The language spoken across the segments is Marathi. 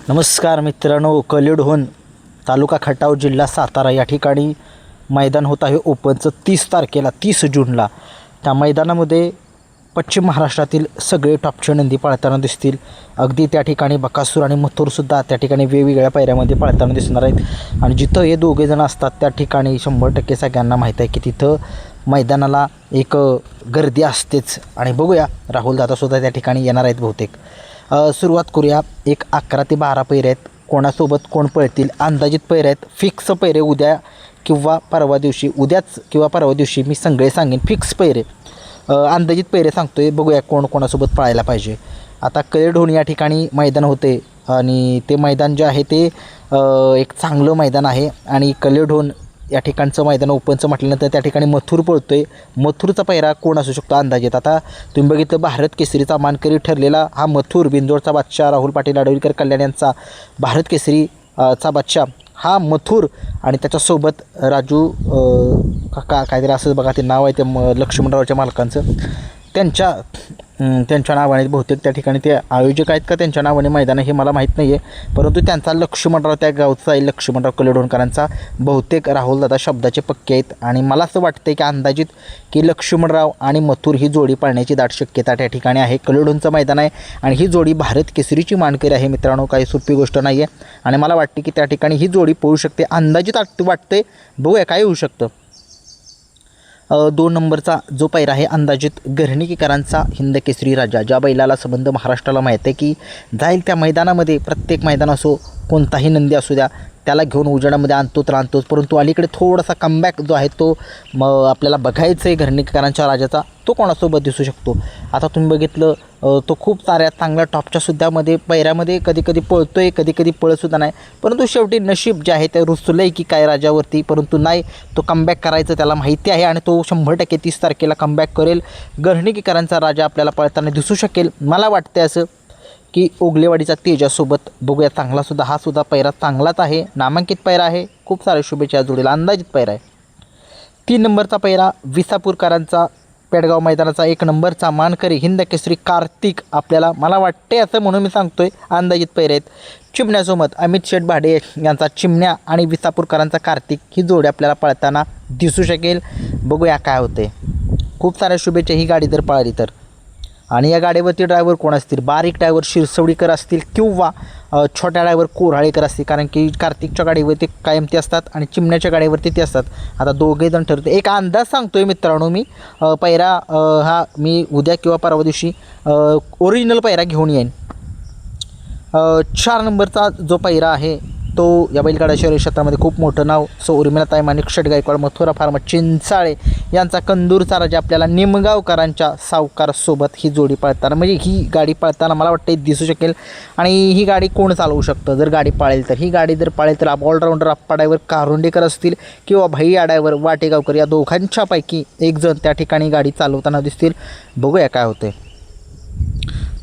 नमस्कार मित्रांनो, कलिडोन तालुका खटाव जिल्हा सातारा या ठिकाणी मैदान होत आहे ओपनचं 30 तारखेला 30 जूनला। त्या मैदानामध्ये पश्चिम महाराष्ट्रातील सगळे टॉपचे नंदी पाळताना दिसतील। अगदी त्या ठिकाणी बकासूर आणि मथुरसुद्धा त्या ठिकाणी वेगवेगळ्या पायऱ्यामध्ये पाळताना दिसणार आहेत। आणि जिथं हे दोघे जण असतात त्या ठिकाणी 100% सगळ्यांना माहीत आहे की तिथं मैदानाला एक गर्दी असतेच। आणि बघूया राहुल दादासुद्धा त्या ठिकाणी येणार आहेत बहुतेक। सुरुवात करूया। एक 11 ते 12 पैरे आहेत। कोणासोबत कोण पळतील अंदाजित पैरे आहेत। फिक्स पैरे उद्या किंवा परवा दिवशी, उद्याच किंवा परवा दिवशी मी सगळे सांगेन। फिक्स पैरे अंदाजित पैरे सांगतोय, बघूया कोण कोणासोबत पळायला पाहिजे। आता कलिडोन या ठिकाणी मैदान होते आणि ते मैदान जे आहे ते एक चांगलं मैदान आहे। आणि कलिडोन या ठिकाणचं मैदान ओपनचं म्हटल्यानंतर त्या ठिकाणी मथुर पळतोय। मथुरचा पैरा कोण असू शकतो अंदाजित? आता तुम्ही बघितलं भारत केसरीचा मानकरी ठरलेला हा मथुर, बिंदोडचा बादशाह राहुल पाटील आडवलीकर कल्याण यांचा भारत केसरी चा बादशाह हा मथुर। आणि त्याच्यासोबत राजू काका काहीतरी असं बघा ते नाव आहे ते लक्ष्मणरावच्या मालकांचं, त्यांच्या नावाने बहुतेक त्या ठिकाणी ते आयोजक आहेत का त्यांच्या नावाने मैदान हे मला माहीत नाही आहे। परंतु त्यांचा लक्ष्मणराव त्या गावचा आहे, लक्ष्मणराव कलिडोनकरांचा बहुतेक राहुलदादा शब्दाचे पक्के आहेत। आणि मला असं वाटतं की अंदाजित की लक्ष्मणराव आणि मथुर ही जोडी पाळण्याची दाट शक्यता त्या ठिकाणी आहे। कलिडोनचं मैदान आहे आणि ही जोडी भारत केसरीची मानकरी आहे मित्रांनो, काही सोपी गोष्ट नाही आहे। आणि मला वाटते की त्या ठिकाणी ही जोडी पळू शकते अंदाजित वाटते, बघूया काय होऊ शकतं। 2 नंबरचा जो पैरा आहे अंदाजित गर्णिकीकरांचा हिंद केसरी राजा, ज्या बैलाला संबंध महाराष्ट्राला माहीत आहे की जाईल त्या मैदानामध्ये, प्रत्येक मैदान असो कोणताही नंदी असू द्या त्याला घेऊन उजेडामध्ये आणतो तर आणतोच। परंतु अलीकडे थोडासा कमबॅक जो आहे तो आपल्याला बघायचं आहे गर्णिकीकरांच्या राजाचा, तो कोणासोबत दिसू शकतो? आता तुम्ही बघितलं तो खूप साऱ्या चांगल्या टॉपच्या सुद्धामध्ये पैऱ्यामध्ये कधी कधी पळतोय, कधी कधी पळतसुद्धा नाही। परंतु शेवटी नशीब जे आहे ते रुसलं आहे की काय राजावरती, परंतु नाही, तो कमबॅक करायचं त्याला माहिती आहे आणि तो 100% 30 तारखेला कमबॅक करेल। गर्णिकीकरांचा राजा आपल्याला पळताना दिसू शकेल। मला वाटते असं की ओगलेवाडीचा तेजासोबत बघूया, चांगलासुद्धा हा सुद्धा पैरा चांगलाच आहे, नामांकित पैरा आहे। खूप साऱ्या शुभेच्छा जोडीला अंदाजित पैरा आहे। 3 नंबरचा पैरा विसापूरकरांचा पेडगाव मैदानाचा 1 नंबरचा मानकरी हिंद केसरी कार्तिक, आपल्याला मला वाटते असं म्हणून मी सांगतोय अंदाजित पैरे आहेत। चिमण्यासोबत अमित शेठ भाडे यांचा चिमण्या आणि विसापूरकरांचा कार्तिक ही जोडी आपल्याला पळताना दिसू शकेल, बघूया काय होते। खूप साऱ्या शुभेच्छा ही गाडी जर पळाली तर। आणि या गाडीवरती ड्रायव्हर कोण असतील? बारीक ड्रायव्हर शिरसवडीकर असतील किंवा छोट्या ड्रायव्हर कोऱ्हाळेकर असतील, कारण की कार्तिकच्या गाडीवरती कायम ते असतात आणि चिमण्याच्या गाडीवरती ते असतात। आता दोघे जण ठरवते, एक अंदाज सांगतोय मित्रांनो मी, पैरा हा मी उद्या किंवा परवा दिवशी ओरिजिनल पैरा घेऊन येईन। 4 नंबरचा जो पैरा आहे तो या बैलगाडा शहरी क्षेत्रामध्ये खूप मोठं नाव उर्मिलाताई माणिक शेट गायकवाड मथुरा फार्म चिंचाळे यांचा कंदूरचा राजा आपल्याला निमगावकरांच्या सावकारसोबत ही जोडी पळताना, म्हणजे ही गाडी पळताना मला वाटतं दिसू शकेल। आणि ही गाडी कोण चालवू शकतं जर गाडी पाळेल तर? ही गाडी जर पाळेल तर ऑलराऊंडर आप्पा ड्रायव्हर कारुंडेकर असतील किंवा भैया ड्रायव्हर वाटेगावकर, या दोघांच्यापैकी एक जण त्या ठिकाणी गाडी चालवताना दिसतील, बघूया काय होते।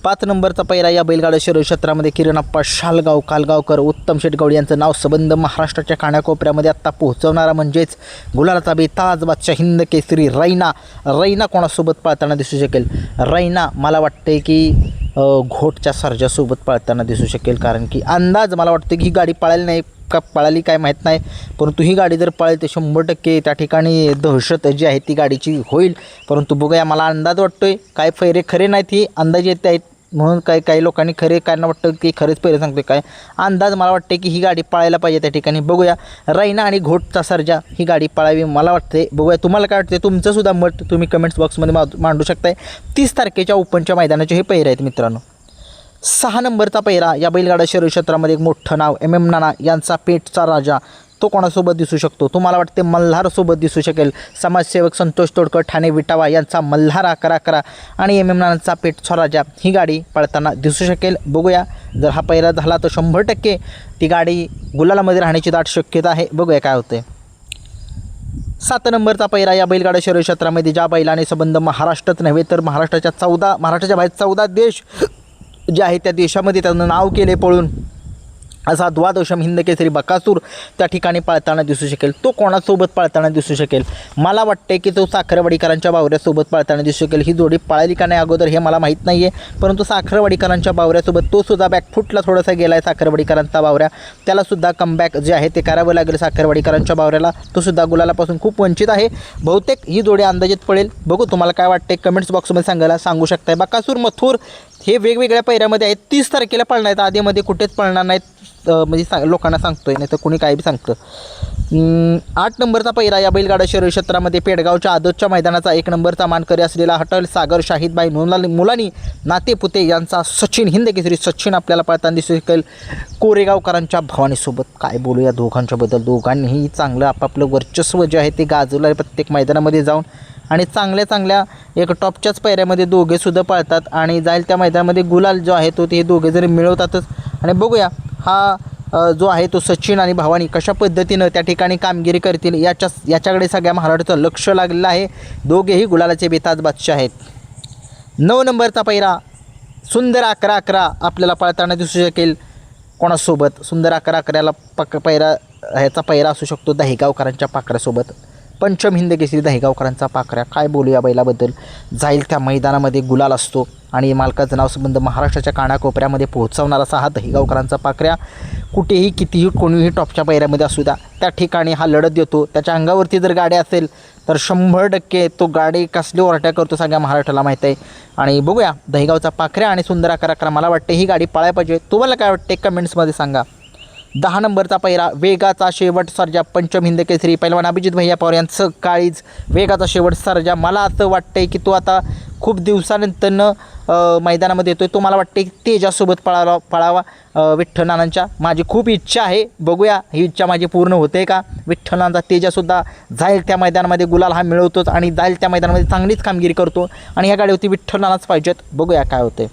5 नंबरचा पैरा या बैलगाडा शहरी क्षेत्रामध्ये किरणप्पा शालगाव कालगावकर उत्तम शेटगावडी यांचं नाव संबंध महाराष्ट्राच्या कानाकोपऱ्यामध्ये आत्ता पोहोचवणारा, म्हणजेच गुलालाचा बेताज बादशाह हिंद केसरी रैना कोणासोबत पळताना दिसू शकेल? रैना मला वाटते की घोटच्या सर्जासोबत पळताना दिसू शकेल, कारण की अंदाज मला वाटतं की ही गाडी पळाली नाही का पळाली काय माहीत नाही, परंतु ही गाडी जर पळेल तर 100% त्या ठिकाणी दहशत जी आहे ती गाडीची होईल। परंतु बघूया, मला अंदाज वाटतोय, काय पैरे खरे नाहीत ही अंदाज येत आहेत म्हणून काही लोकांनी खरे कायना वाटतं की खरेच पैरे सांगते, काय अंदाज मला वाटते की ही गाडी पळायला पाहिजे त्या ठिकाणी। बघूया, रैना आणि घोटचा सर्जा ही गाडी पळावी मला वाटते, बघूया तुम्हाला काय वाटते, तुमचंसुद्धा मत तुम्ही कमेंट्स बॉक्समध्ये मांडू शकताय। 30 तारखेच्या ओपनच्या मैदानाचे हे पैरे आहेत मित्रांनो। 6 नंबरचा पैरा या बैलगाडा शहरी क्षेत्रामध्ये एक मोठं नाव MM नाना यांचा पेठचा राजा, तो कोणासोबत दिसू शकतो? तुम्हाला वाटते मल्हारसोबत दिसू शकेल। समाजसेवक संतोष तोडकर ठाणे विटावा यांचा मल्हार 11-11 आणि MM नानांचा पेठचा राजा ही गाडी पळताना दिसू शकेल, बघूया। जर हा पैरा झाला तर 100% ती गाडी गुलालामध्ये राहण्याची दाट शक्यता आहे, बघूया काय होते। 7 नंबरचा पैरा या बैलगाडा शहरी क्षेत्रामध्ये ज्या बैलाने संबंध महाराष्ट्रात नव्हे तर महाराष्ट्राच्या बाहेर 14 देश जे आहे त्या देशामध्ये त्यानं नाव केले पळून, असा द्वादशम हिंद केसरी बकासूर त्या ठिकाणी पळताना दिसू शकेल. तो कोणासोबत पळताना दिसू शकेल? मला वाटते की तो साखरवाडीकरांच्या बावऱ्यासोबत पळताना दिसू शकेल. ही जोडी पळाली का नाही अगोदर हे मला माहीत नाही आहे, परंतु साखरवाडीकरांच्या बावऱ्यासोबत तो सुद्धा बॅकफुटला थोडासा गेला आहे. साखरवाडीकरांचा बावऱ्या त्यालासुद्धा कमबॅक जे आहे ते करावं लागेल. साखरवाडीकरांच्या बावऱ्याला तो सुद्धा गुलालापासून खूप वंचित आहे. बहुतेक ही जोडी अंदाजित पळेल. बघू तुम्हाला काय वाटते कमेंट्स बॉक्समध्ये सांगू शकताय. बकासूर मथुर हे वेगवेगळ्या पैऱ्यामध्ये आहेत. 30 तारखेला पळणार आहेत, आधीमध्ये कुठेच पळणार नाहीत. म्हणजे लोकांना सांगतोय, नाही तर कोणी काही बी सांगतं. 8 नंबरचा पैरा या बैलगाडा शरीर क्षेत्रामध्ये पेडगावच्या आदतच्या मैदानाचा 1 नंबरचा मानकरी असलेला हटल सागर शाहिदबाई मुलानी नातेपुते यांचा सचिन हिंद केसरी सचिन आपल्याला पळताना दिसू शकेल कोरेगावकरांच्या भवानीसोबत. काय बोलूया दोघांच्याबद्दल? दोघांनीही चांगलं आपापलं वर्चस्व जे आहे ते गाजवलं आहे प्रत्येक मैदानामध्ये जाऊन, आणि चांगल्या एक टॉपच्याच पैऱ्यामध्ये दोघेसुद्धा पळतात आणि जाईल त्या मैदानामध्ये गुलाल जो आहे तो ते दोघे जरी मिळवतातच. आणि बघूया हा जो आहे तो सचिन आणि भवानी कशा पद्धतीनं त्या ठिकाणी कामगिरी करतील याच्याकडे सगळ्या महाराष्ट्राचं लक्ष लागलेलं आहे. दोघेही गुलालाचे बेताज बादशाह आहेत. 9 नंबरचा पैरा सुंदर 11-11 आपल्याला पळताना दिसू शकेल. कोणासोबत? सुंदर 11-11ला पैरा ह्याचा पैरा असू शकतो दहेगावकरांच्या पाखऱ्यासोबत. पंचम हिंद केसरी दहेगावकरांचा पाखऱ्या. काय बोलू या बैलाबद्दल? जाईल त्या मैदानामध्ये गुलाल असतो आणि मालकाचं नाव संबंध महाराष्ट्राच्या कानाकोपऱ्यामध्ये पोहोचवणार असा हा दहेगावकरांचा पाखऱ्या. कुठेही कितीही कोणीही टॉपच्या पैऱ्यामध्ये असू द्या त्या ठिकाणी हा लढत देतो. त्याच्या अंगावरती जर गाडी असेल तर 100% तो गाडी कसली ओरट्या करतो सगळ्या महाराष्ट्राला माहीत आहे. आणि बघूया दहेगावचा पाखऱ्या आणि सुंदर 11-11 मला वाटते ही गाडी पळायला पाहिजे. तुम्हाला काय वाटते कमेंट्समध्ये सांगा. 10 नंबरचा पैरा वेगाचा शेवट सर्जा पंचम हिंद केसरी पैलवान अभिजित भैया पवार यांचं काळीज वेगाचा शेवट सर्जा. मला असं वाटतंय की तो आता खूप दिवसानंतरनं मैदानामध्ये येतोय. तो मला वाटते की तेजासोबत पळावा विठ्ठलनानांच्या. माझी खूप इच्छा आहे, बघूया ही इच्छा माझी पूर्ण होते का. विठ्ठलनांचा तेजासुद्धा जाईल त्या मैदानामध्ये गुलाल हा मिळवतोच आणि जाईल त्या मैदानामध्ये चांगलीच कामगिरी करतो आणि ह्या गाडीवरती विठ्ठलनानाच पाहिजेत. बघूया काय होते.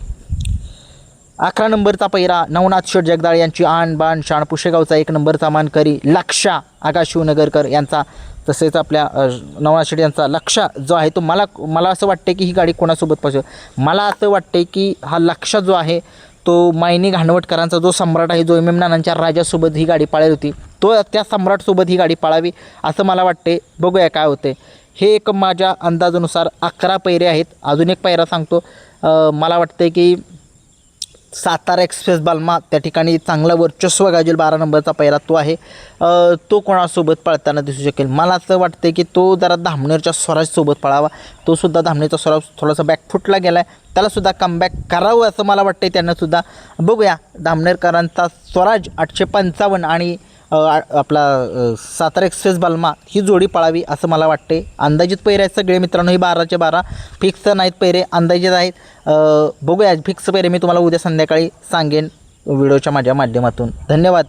11 नंबरचा पैरा नवनाथ शेठ जगदाळे यांची आण बाण शाण पुशेगावचा 1 नंबरचा मानकरी लक्षा आगा शिवनगरकर यांचा, तसेच आपल्या नवनाथ शेठ यांचा लक्षा जो आहे तो मला असं वाटते की ही गाडी कोणासोबत पाहिजे. मला असं वाटते की हा लक्षा जो आहे तो मायनी घाणवटकरांचा जो सम्राट आहे, जो एम एम नानांच्या राजासोबत ही गाडी पाळली होती, तो त्या सम्राटसोबत ही गाडी पाळावी असं मला वाटते. बघूया काय होते. हे एक माझ्या अंदाजानुसार 11 पैरे आहेत. अजून एक पैरा सांगतो. मला वाटते की सातारा एक्सप्रेस बालमा त्या ठिकाणी चांगलं वर्चस्व गाजेल. 12 नंबरचा पैरा तो आहे. तो कोणासोबत पळताना दिसू शकेल? मला असं वाटतं की तो जरा धामणेरच्या स्वराजसोबत पळावा. तो सुद्धा धामणेरचा स्वराज थोडासा बॅकफुटला गेला आहे, त्यालासुद्धा कमबॅक करावं असं मला वाटतं त्यांनासुद्धा. बघूया धामणेरकरांचा स्वराज 855 आणि आपला सातारा एक्सप्रेस बालमा ही जोडी पळावी असं मला वाटते. अंदाजित पैरे आहेत सगळे मित्रांनो. ही 12चे 12 फिक्स नाहीत पैरे, अंदाजित आहेत. बघूया फिक्स पैरे मी तुम्हाला उद्या संध्याकाळी सांगेन व्हिडिओच्या माझ्या माध्यमातून. धन्यवाद.